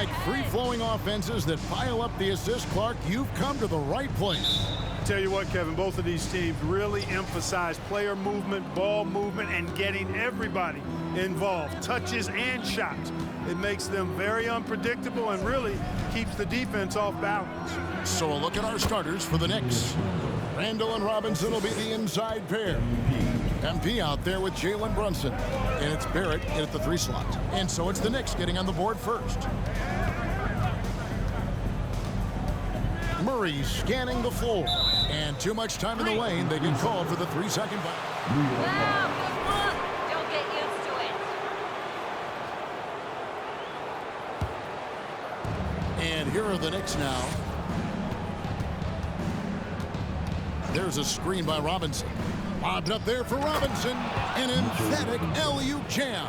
like free-flowing offenses that pile up the assist, Clark, you've come to the right place. Tell you what, Kevin, both of these teams really emphasize player movement, ball movement, and getting everybody involved, touches and shots. It makes them very unpredictable and really keeps the defense off balance. So a look at our starters for the Knicks. Randall and Robinson will be the inside pair. MP out there with Jalen Brunson. And it's Barrett in at the 3 slot. And so it's the Knicks getting on the board first. Murray scanning the floor. And too much time in the lane. They get called for the 3-second foul. Wow, good look. Don't get used to it. And here are the Knicks now. There's a screen by Robinson. Lobbed up there for Robinson. An emphatic LU jam.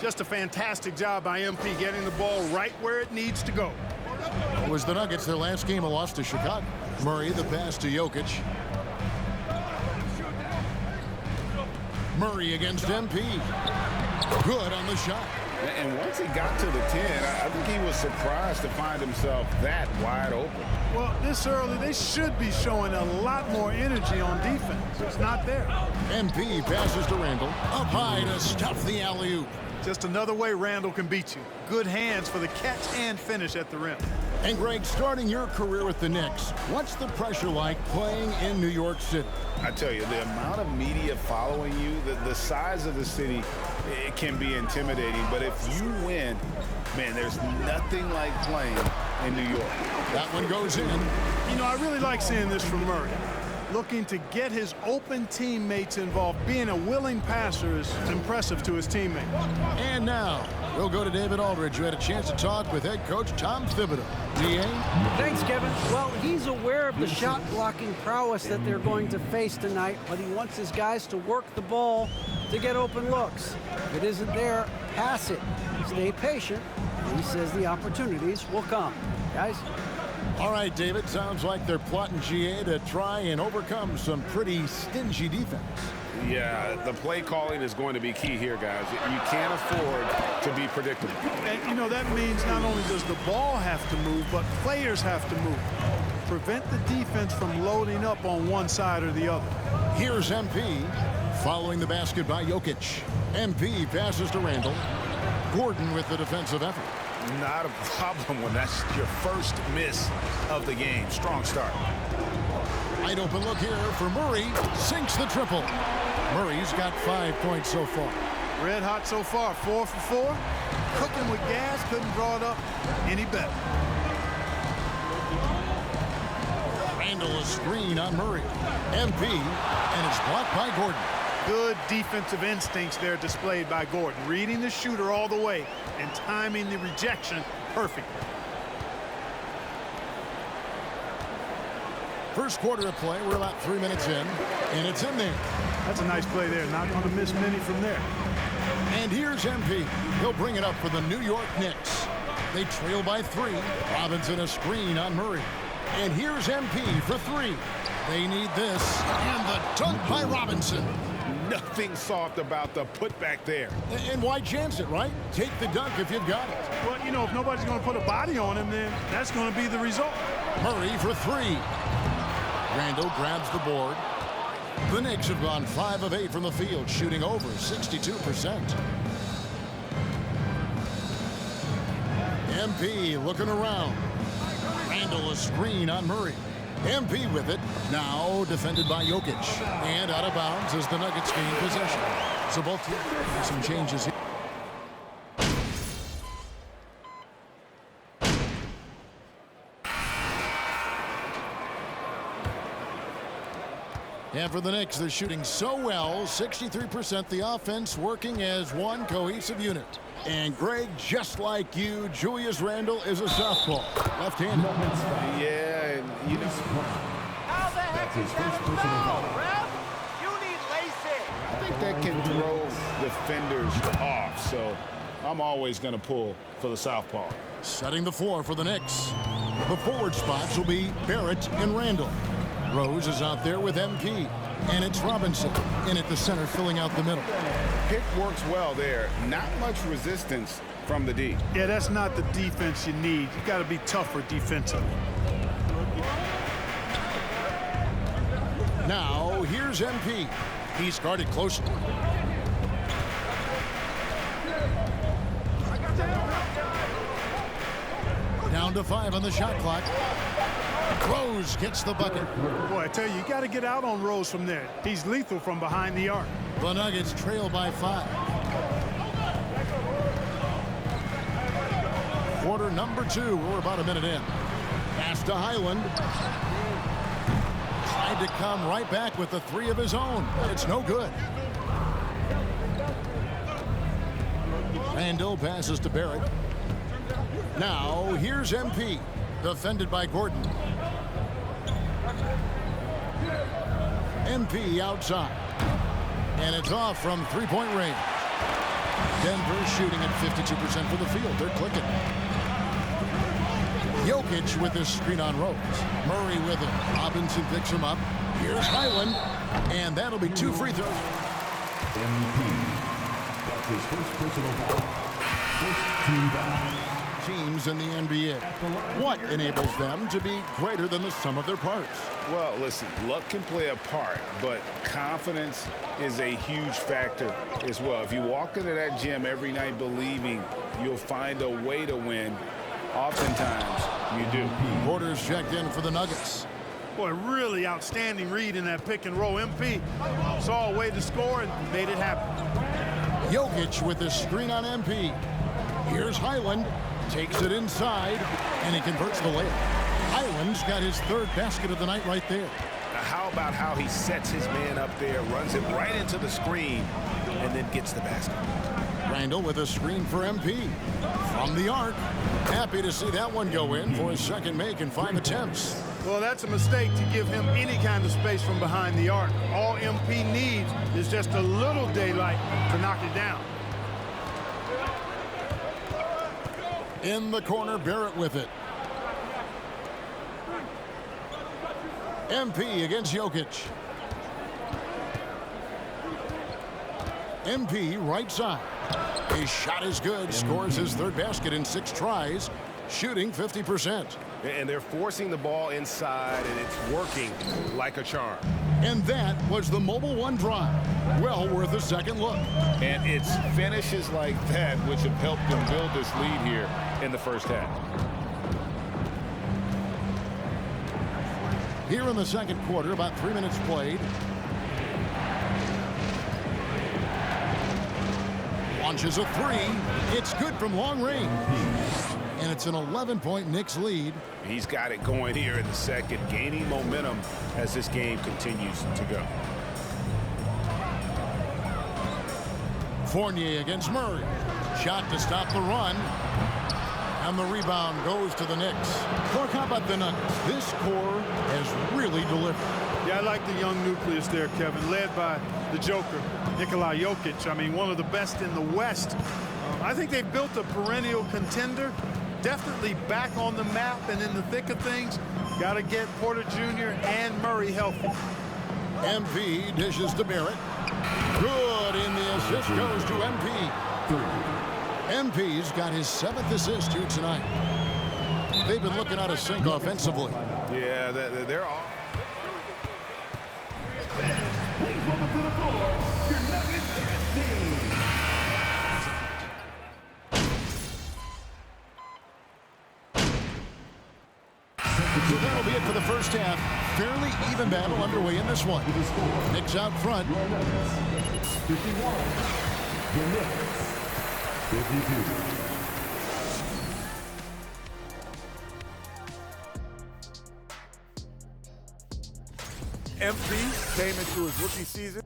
Just a fantastic job by MP getting the ball right where it needs to go. It was the Nuggets, their last game, a loss to Chicago. Murray, the pass to Jokic. Murray against MP. Good on the shot. And once he got to the 10, I think he was surprised to find himself that wide open. Well, this early, they should be showing a lot more energy on defense. It's not there. MP passes to Randall. Up high to stuff the alley-oop. Just another way Randall can beat you. Good hands for the catch and finish at the rim. And Greg, starting your career with the Knicks, what's the pressure like playing in New York City? I tell you, the amount of media following you, the size of the city, it can be intimidating. But if you win, man, there's nothing like playing in New York. That one goes in. You know, I really like seeing this from Murray. Looking to get his open teammates involved. Being a willing passer is impressive to his teammates. And now, we'll go to David Aldridge, who had a chance to talk with head coach Tom Thibodeau. DA? Thanks, Kevin. Well, he's aware of the shot-blocking prowess that they're going to face tonight, but he wants his guys to work the ball to get open looks. If it isn't there, pass it. Stay patient. He says the opportunities will come. Guys? All right, David, sounds like they're plotting GA to try and overcome some pretty stingy defense. Yeah, the play calling is going to be key here, guys. You can't afford to be predictable. And, you know, that means not only does the ball have to move, but players have to move. Prevent the defense from loading up on one side or the other. Here's MP following the basket by Jokic. MP passes to Randall. Gordon with the defensive effort. Not a problem when that's your first miss of the game. Strong start. Wide open look here for Murray. Sinks the triple. Murray's got 5 points so far. Red hot so far, 4 for 4. Cooking with gas, couldn't draw it up any better. Randall a screen on Murray. MP, and it's blocked by Gordon. Good defensive instincts there displayed by Gordon. Reading the shooter all the way and timing the rejection perfectly. First quarter of play, we're about 3 minutes in, and it's in there. That's a nice play there. Not going to miss many from there. And here's MP. He'll bring it up for the New York Knicks. They trail by 3. Robinson a screen on Murray. And here's MP for 3. They need this. And the dunk by Robinson. Nothing soft about the putback there. And why chance it, right? Take the dunk if you've got it. Well, you know, if nobody's going to put a body on him, then that's going to be the result. Murray for 3. Randall grabs the board. The Knicks have gone 5 of 8 from the field, shooting over 62%. MP looking around. Randall a screen on Murray. MP with it, now defended by Jokic. And out of bounds as the Nuggets gain possession. So both teams have some changes here. And for the Knicks, they're shooting so well, 63%, the offense working as one cohesive unit. And Greg, just like you, Julius Randle is a southpaw, left-handed. Yeah, and you know. How the heck is that a foul, ref? You need LASIK. I think that can throw defenders off, so I'm always going to pull for the southpaw. Setting the floor for the Knicks. The forward spots will be Barrett and Randall. Rose is out there with MP. And it's Robinson in at the center, filling out the middle. Pick works well there. Not much resistance from the D. Yeah, that's not the defense you need. You got to be tougher defensively. Now, here's MP. He's guarded closely. Down to 5 on the shot clock. Rose gets the bucket. Boy, I tell you, you got to get out on Rose from there. He's lethal from behind the arc. The Nuggets trail by 5. Quarter number 2. We're about a minute in. Pass to Highland. Tried to come right back with the 3 of his own. It's no good. Randall passes to Barrett. Now, here's MP. Defended by Gordon. MP outside. And it's off from three-point range. Denver shooting at 52% for the field. They're clicking. Jokic with his screen on Rose. Murray with it. Robinson picks him up. Here's Highland. And that'll be 2 free throws. MVP. That's his first personal foul. First team foul. Teams in the NBA. What enables them to be greater than the sum of their parts? Well, listen, luck can play a part, but confidence is a huge factor as well. If you walk into that gym every night believing you'll find a way to win, oftentimes you do. Porter's checked in for the Nuggets. Boy, really outstanding read in that pick and roll. MP saw a way to score and made it happen. Jokic with his screen on MP. Here's Highland. Takes it inside, and he converts the layup. Highland's got his 3rd basket of the night right there. Now how about how he sets his man up there, runs it right into the screen, and then gets the basket. Randall with a screen for MP. From the arc. Happy to see that one go in for his 2nd make in 5 attempts. Well, that's a mistake to give him any kind of space from behind the arc. All MP needs is just a little daylight to knock it down. In the corner, Barrett with it. MP against Jokic. MP right side. His shot is good. Scores his 3rd basket in 6 tries. Shooting 50%. And they're forcing the ball inside, and it's working like a charm. And that was the Mobile One drive. Well worth a second look. And it's finishes like that which have helped them build this lead here in the first half. Here in the 2nd quarter, about 3 minutes played. Launches a 3. It's good from long range. And it's an 11-point Knicks lead. He's got it going here in the 2nd, gaining momentum as this game continues to go. Fournier against Murray. Shot to stop the run. And the rebound goes to the Knicks. Clark, how about the Nuggets? This core has really delivered. Yeah, I like the young nucleus there, Kevin, led by the Joker, Nikola Jokic. I mean, one of the best in the West. I think they've built a perennial contender. Definitely back on the map and in the thick of things. Got to get Porter Jr. and Murray healthy. MP dishes to Barrett. Good, and the assist goes to MP. MP's got his 7th assist here tonight. They've been looking out of sync offensively. Yeah, they're all. So that'll be it for the first half. Fairly even battle underway in this one. Knicks out front. 51. The Knicks. 52. MP came into his rookie season.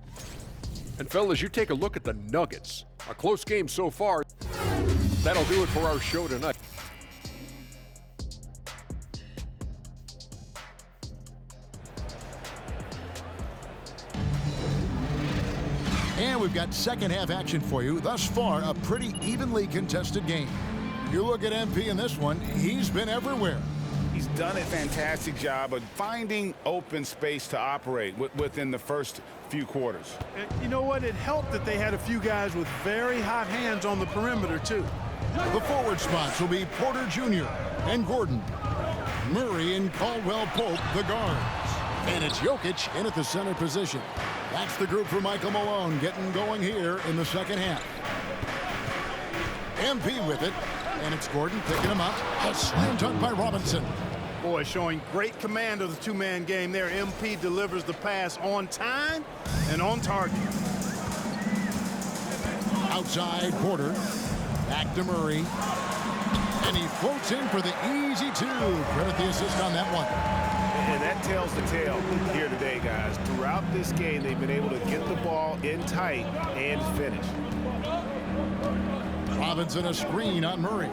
And fellas, you take a look at the Nuggets. A close game so far. That'll do it for our show tonight. And we've got 2nd half action for you. Thus far, a pretty evenly contested game. You look at MP in this one, he's been everywhere. He's done a fantastic job of finding open space to operate within the first few quarters. And you know what? It helped that they had a few guys with very hot hands on the perimeter, too. The forward spots will be Porter Jr. and Gordon. Murray and Caldwell Pope, the guards. And it's Jokic in at the center position. That's the group for Michael Malone getting going here in the second half. MP with it, and it's Gordon picking him up. A slam dunk by Robinson. Boy, showing great command of the two-man game there. MP delivers the pass on time and on target. Outside Porter. Back to Murray. And he floats in for the easy two. Credit the assist on that one. And that tells the tale here today, guys. Throughout this game, they've been able to get the ball in tight and finish. Robinson a screen on Murray.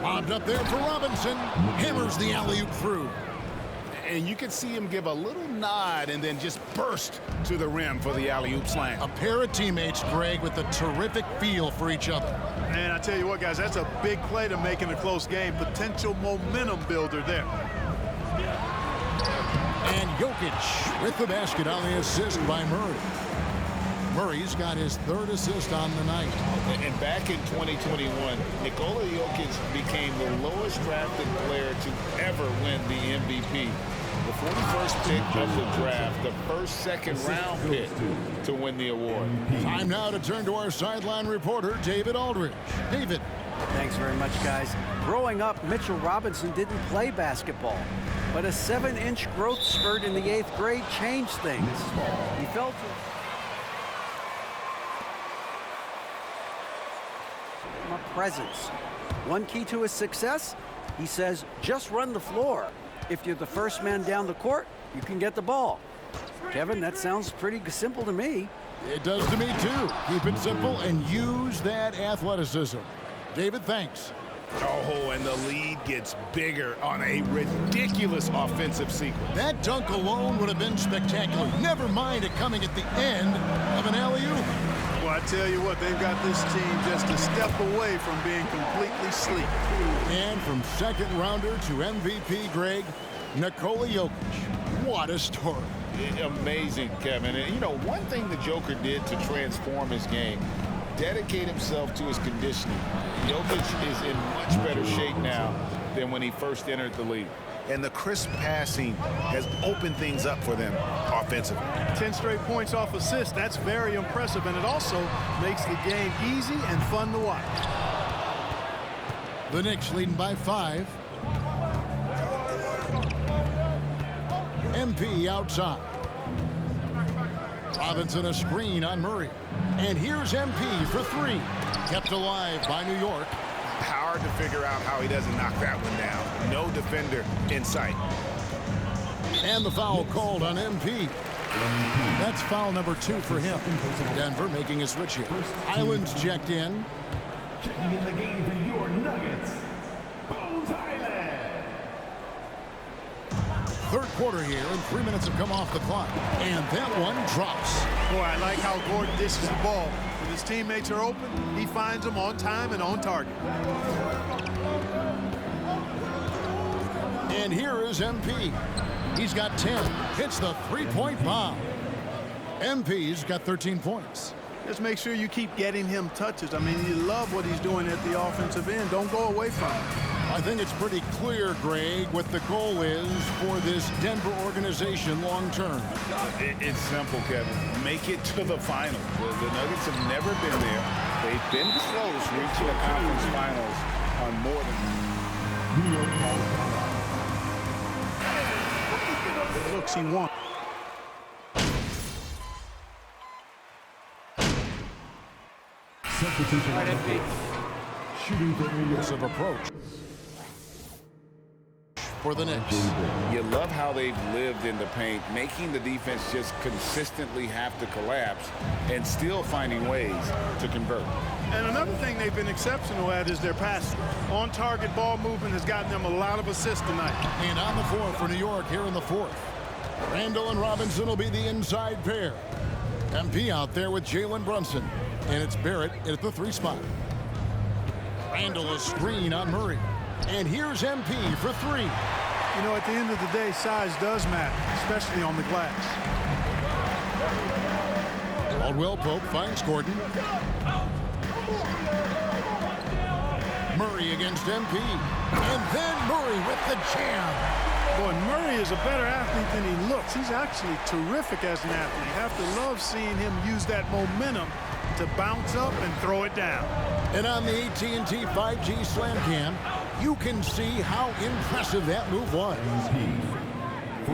Bobbed up there for Robinson. Hammers the alley-oop through. And you can see him give a little nod and then just burst to the rim for the alley-oop slam. A pair of teammates, Greg, with a terrific feel for each other. And I tell you what, guys, that's a big play to make in a close game. Potential momentum builder there. And Jokic with the basket on the assist by Murray. Murray's got his third assist on the night. And back in 2021, Nikola Jokic became the lowest drafted player to ever win the MVP. The 41st pick of the draft, the first second-round pick to win the award. Time now to turn to our sideline reporter, David Aldridge. David. Thanks very much, guys. Growing up, Mitchell Robinson didn't play basketball, but a 7-inch growth spurt in the 8th grade changed things. He felt a presence. One key to his success, he says, just run the floor. If you're the first man down the court, you can get the ball. Kevin, that sounds pretty simple to me. It does to me, too. Keep it simple and use that athleticism. David, thanks. Oh, and the lead gets bigger on a ridiculous offensive sequence. That dunk alone would have been spectacular. Never mind it coming at the end of an alley-oop. Well, I tell you what, they've got this team just a step away from being completely sleep. And from second rounder to MVP, Greg, Nikola Jokic. What a story. Amazing, Kevin. And, you know, one thing the Joker did to transform his game, dedicate himself to his conditioning. Jokic is in much better shape now than when he first entered the league. And the crisp passing has opened things up for them offensively. 10 straight points off assists. That's very impressive, and it also makes the game easy and fun to watch. The Knicks leading by 5. MP outside. Robinson a screen on Murray. And here's MP for 3. Kept alive by New York. Hard to figure out how he doesn't knock that one down. No defender in sight. And the foul called on MP. That's foul number 2 for him. Denver making a switch here. Island's checked in. Checking in the game for your Nuggets, Bones Island. Third quarter here, and 3 minutes have come off the clock. And that one drops. Boy, I like how Gordon dishes the ball. When his teammates are open, he finds them on time and on target. And here is MP. He's got 10. Hits the three-point bomb. MP's got 13 points. Just make sure you keep getting him touches. I mean, you love what he's doing at the offensive end. Don't go away from him. I think it's pretty clear, Greg, what the goal is for this Denver organization long term. It's simple, Kevin. Make it to the final. The Nuggets have never been there. They've been close reaching the conference finals on more than... It looks he won. Substitution. Shooting for New York. Of approach for the Knicks. You love how they've lived in the paint, making the defense just consistently have to collapse and still finding ways to convert. And another thing they've been exceptional at is their passing. On-target ball movement has gotten them a lot of assists tonight. And on the floor for New York here in the 4th. Randall and Robinson will be the inside pair. MP out there with Jalen Brunson. And it's Barrett at the 3 spot. Randall a screen on Murray. And here's MP for 3. You know, at the end of the day, size does matter, especially on the glass. Caldwell Pope finds Gordon. Murray against MP. And then Murray with the jam. Boy, Murray is a better athlete than he looks. He's actually terrific as an athlete. You have to love seeing him use that momentum to bounce up and throw it down. And on the AT&T 5G Slam Cam, you can see how impressive that move was.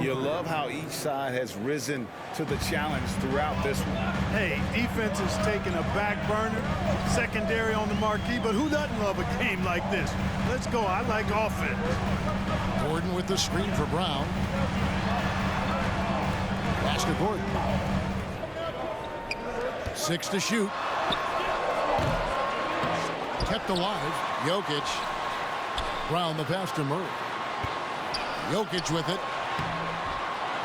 You love how each side has risen to the challenge throughout this one. Hey, defense is taking a back burner, secondary on the marquee, but who doesn't love a game like this? Let's go. I like offense. Gordon with the screen for Brown. Pass to Gordon. 6 to shoot. Kept alive. Jokic. Brown the pass to Murray. Jokic with it.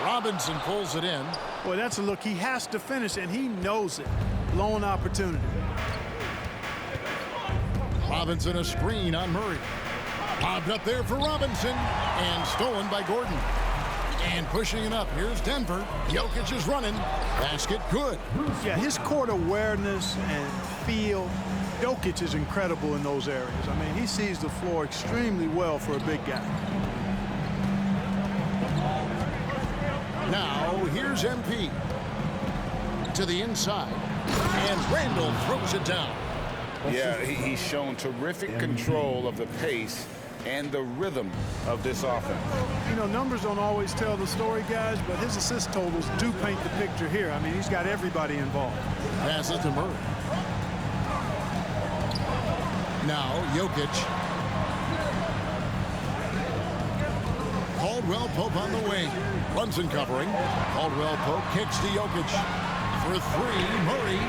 Robinson pulls it in. Boy, that's a look. He has to finish, and he knows it. Blown opportunity. Robinson a screen on Murray. Popped up there for Robinson. And stolen by Gordon. And pushing it up. Here's Denver. Jokic is running. Basket good. Yeah, his court awareness and feel. Jokic is incredible in those areas. I mean, he sees the floor extremely well for a big guy. Now, here's MP. To the inside. And Randall throws it down. Yeah, he's shown terrific control of the pace and the rhythm of this offense. You know, numbers don't always tell the story, guys, but his assist totals do paint the picture here. I mean, he's got everybody involved. Pass it to Murray. Now, Jokic. Caldwell Pope on the wing. Brunson covering. Caldwell Pope kicks to Jokic. For 3, Murray.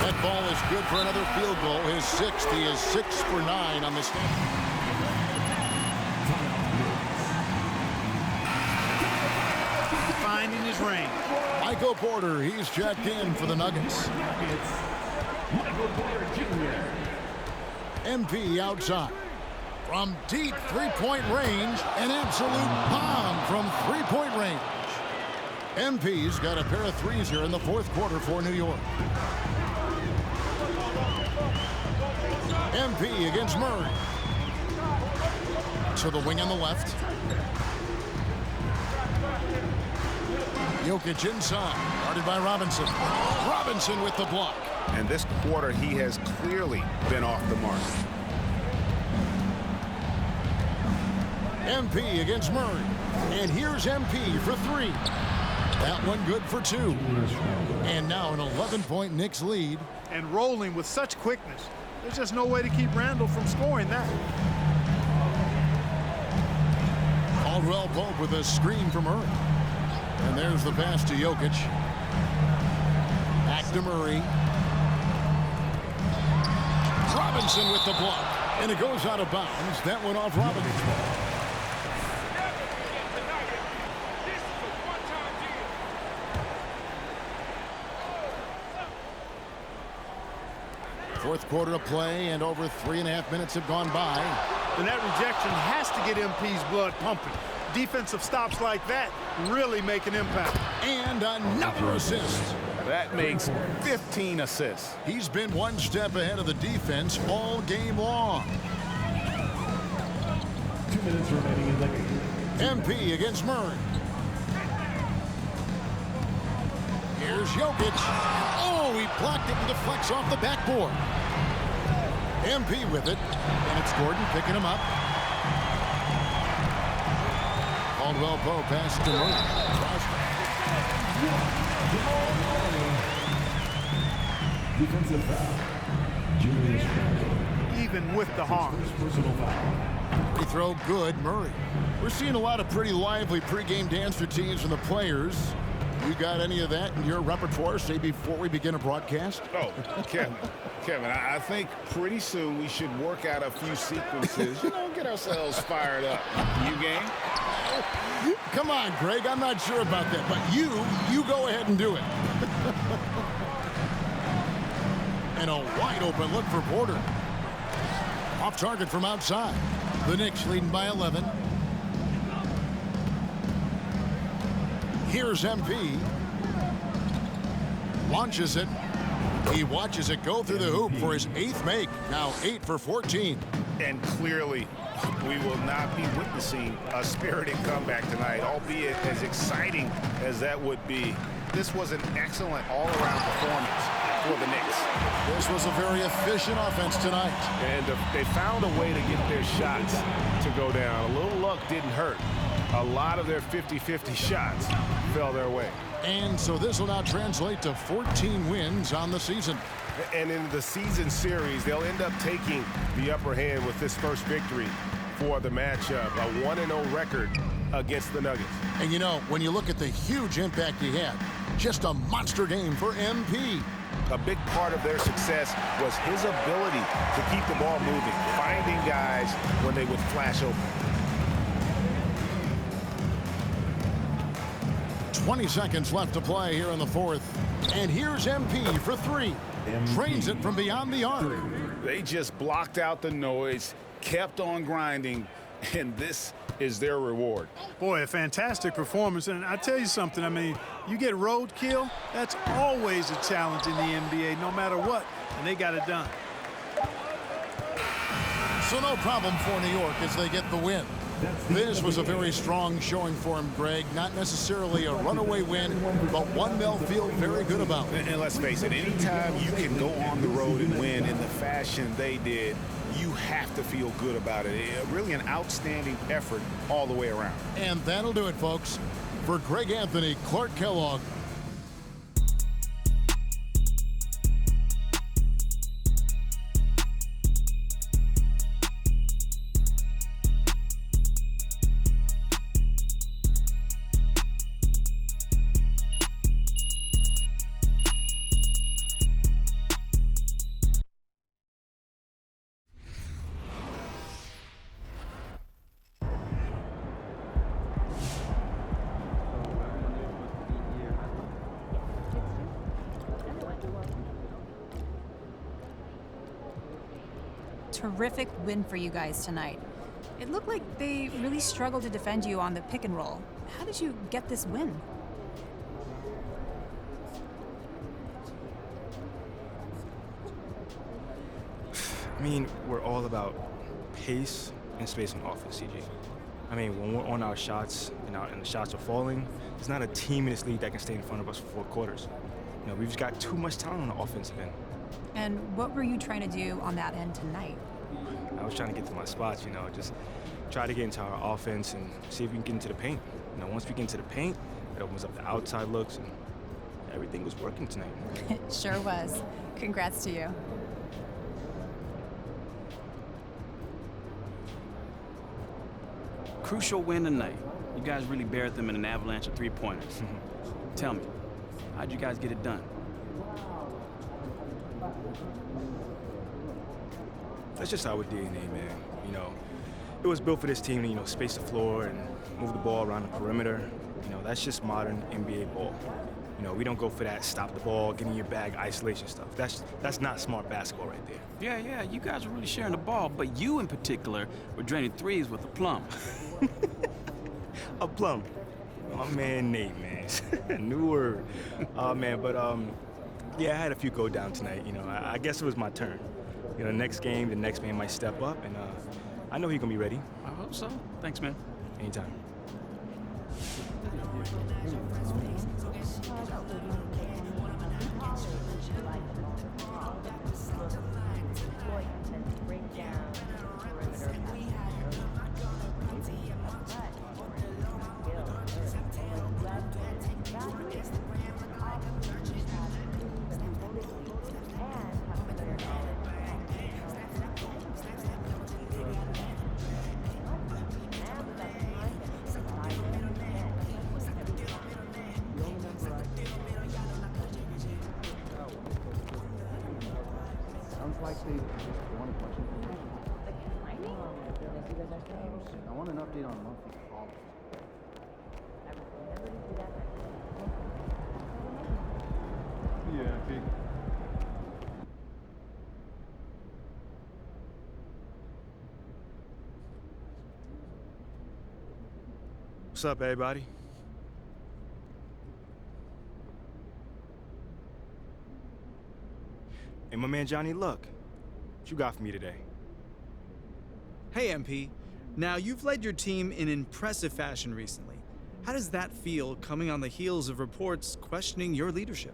That ball is good for another field goal. His 6th. He is 6 for 9 on the stand. Finding his range. Michael Porter, he's checked in for the Nuggets. MP outside. From deep three-point range, an absolute bomb from three-point range. MP's got a pair of threes here in the fourth quarter for New York. MP against Murray. To the wing on the left. Jokic inside, guarded by Robinson. Robinson with the block. And this quarter, he has clearly been off the mark. MP against Murray. And here's MP for 3. That one good for 2. And now an 11-point Knicks lead. And rolling with such quickness. There's just no way to keep Randall from scoring that. Caldwell Pope with a screen for Murray. And there's the pass to Jokic. Back to Murray. Robinson with the block. And it goes out of bounds. That went off Robinson. Fourth quarter of play, and over 3.5 minutes have gone by. And that rejection has to get MP's blood pumping. Defensive stops like that really make an impact. And another assist. That makes 15 assists. He's been one step ahead of the defense all game long. 2 minutes remaining in the game. MP against Murray. Here's Jokic. Oh, he blocked it and deflects off the backboard. MP with it. And it's Gordon picking him up. Caldwell Pope pass to Murray. Defensive foul. Julius Randle. Even with the harm. Personal foul. Free throw good, Murray. We're seeing a lot of pretty lively pregame dance routines from the players. You got any of that in your repertoire, say, before we begin a broadcast? Oh, Kevin, I think pretty soon we should work out a few sequences, get ourselves fired up. You game? Come on, Greg, I'm not sure about that, but you go ahead and do it. And a wide open look for Porter. Off target from outside. The Knicks leading by 11. Here's MP. Launches it. He watches it go through the hoop for his 8th make. Now 8 for 14. And clearly, we will not be witnessing a spirited comeback tonight, albeit as exciting as that would be. This was an excellent all-around performance for the Knicks. This was a very efficient offense tonight. And they found a way to get their shots to go down. A little luck didn't hurt. A lot of their 50-50 shots fell their way. And so this will now translate to 14 wins on the season. And in the season series, they'll end up taking the upper hand with this first victory for the matchup. A 1-0 record against the Nuggets. And you know, when you look at the huge impact he had, just a monster game for MP. A big part of their success was his ability to keep the ball moving, finding guys when they would flash open. 20 seconds left to play here in the 4th. And here's MP for 3. Drains it from beyond the arc. They just blocked out the noise, kept on grinding, and this is their reward. Boy, a fantastic performance. And I tell you something, I mean, you get roadkill, that's always a challenge in the NBA, no matter what, and they got it done. So no problem for New York as they get the win. This was a very strong showing for him, Greg. Not necessarily a runaway win, but one they'll feel very good about. And let's face it, anytime you can go on the road and win in the fashion they did, you have to feel good about it. Really an outstanding effort all the way around. And that'll do it, folks. For Greg Anthony, Clark Kellogg. Terrific win for you guys tonight. It looked like they really struggled to defend you on the pick and roll. How did you get this win? I mean, we're all about pace and space on offense, CJ. I mean, when we're on our shots and the shots are falling, there's not a team in this league that can stay in front of us for 4 quarters. You know, we've just got too much talent on the offensive end. And what were you trying to do on that end tonight? I was trying to get to my spots, you know, just try to get into our offense and see if we can get into the paint. You know, once we get into the paint, it opens up the outside looks, and everything was working tonight. It sure was. Congrats to you. Crucial win tonight. You guys really buried them in an avalanche of 3-pointers. Tell me, how'd you guys get it done? That's just our DNA, man. You know, it was built for this team to, you know, space the floor and move the ball around the perimeter. You know, that's just modern NBA ball. You know, we don't go for that stop the ball, get in your bag, isolation stuff. That's not smart basketball right there. Yeah, you guys were really sharing the ball, but you in particular were draining threes with a plum. A plum. My man Nate, man. New word. Man, but yeah, I had a few go down tonight. You know, I guess it was my turn. You know, next game, the next man might step up, and I know he's gonna be ready. I hope so. Thanks, man. Anytime. I want an update on monthly calls. Yeah, okay. What's up, everybody? Hey, my man Johnny, look. What you got for me today? Hey, MP. Now, you've led your team in impressive fashion recently. How does that feel coming on the heels of reports questioning your leadership?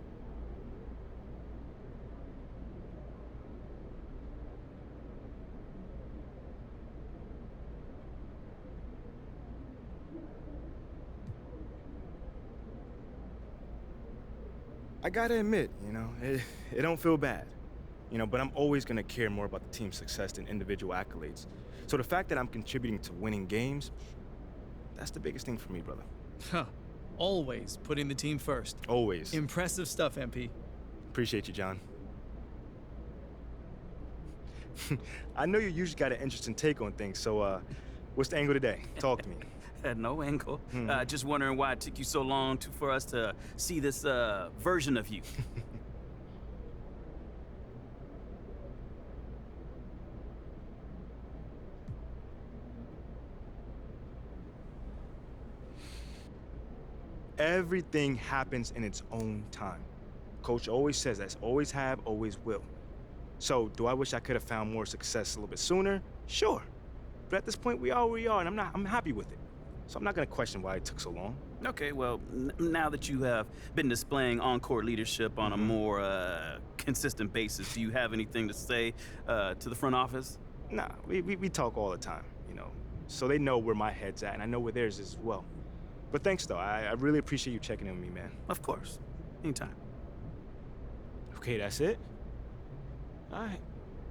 I gotta admit, it don't feel bad. But I'm always gonna care more about the team's success than individual accolades. So the fact that I'm contributing to winning games, that's the biggest thing for me, brother. Huh. Always putting the team first. Always. Impressive stuff, MP. Appreciate you, John. I know you usually got an interesting take on things, so what's the angle today? Talk to me. No angle. Just wondering why it took you so long for us to see this version of you. Everything happens in its own time. Coach always says that's always have, always will. So, do I wish I could have found more success a little bit sooner? Sure. But at this point, we are where we are, and I'm happy with it. So I'm not gonna question why it took so long. Okay, well, now that you have been displaying on-court leadership on a more consistent basis, do you have anything to say to the front office? Nah, we talk all the time, so they know where my head's at, and I know where theirs is as well. But thanks, though. I really appreciate you checking in with me, man. Of course. Anytime. Okay, that's it? All right.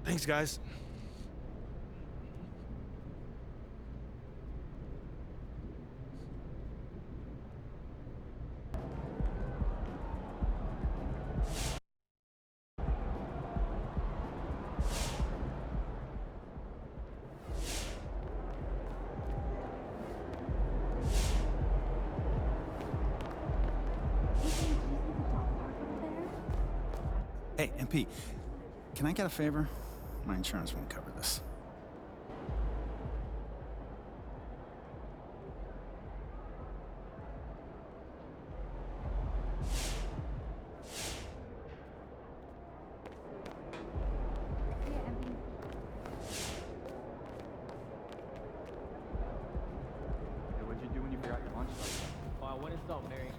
Thanks, guys. Hey, MP, can I get a favor? My insurance won't cover this. Hey, what'd you do when you forgot your lunch? Wow, when it's done, Mary.